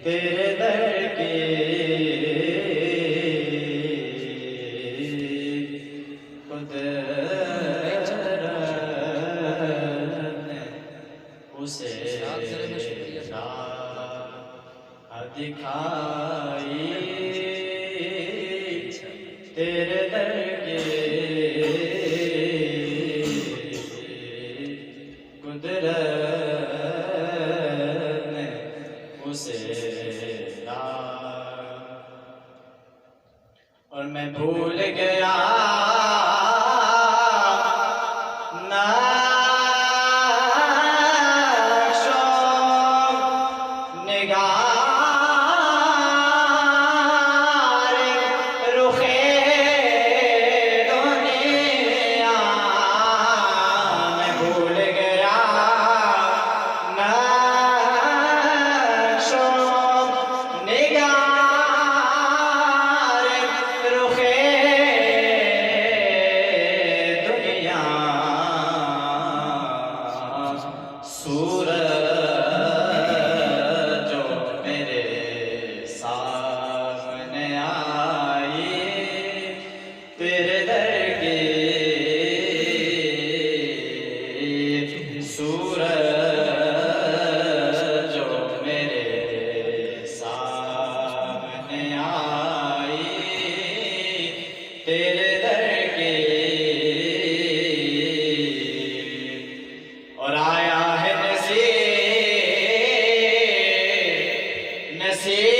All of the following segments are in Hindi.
तेरे दर की कुदरत ने उसे राह दिखाई। तेरे दर की कुदरत ने उसे और मैं भूल गया नक्शो निगार रुखे दुनिया। मैं भूल गया नक्शो निगार रुखे दुनिया। सूरज जो मेरे सामने आई तेरे दर की। सूरज जो मेरे सामने आई तेरे दर की। और आया है नसीर नसीर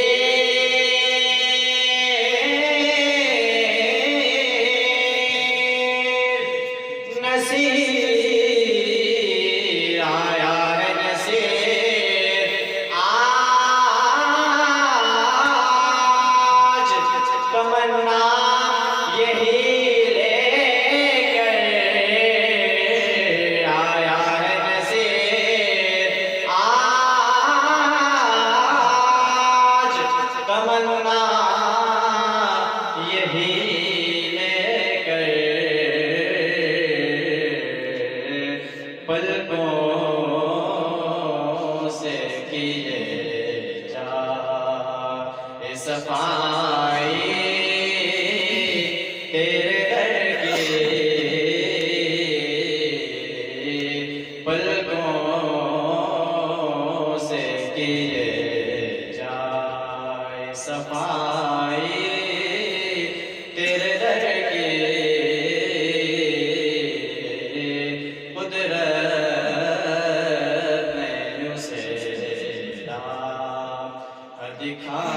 नसीर आया है नसीर आज तमन्ना यही लेकर आया है नसीर आज तमन्ना यही लेकर। पलकों से किए जा सफाई तेरे दर की। पलकों से किए जाए सफाई तेरे दर की। कुदरत ने उसे राह दिखाई।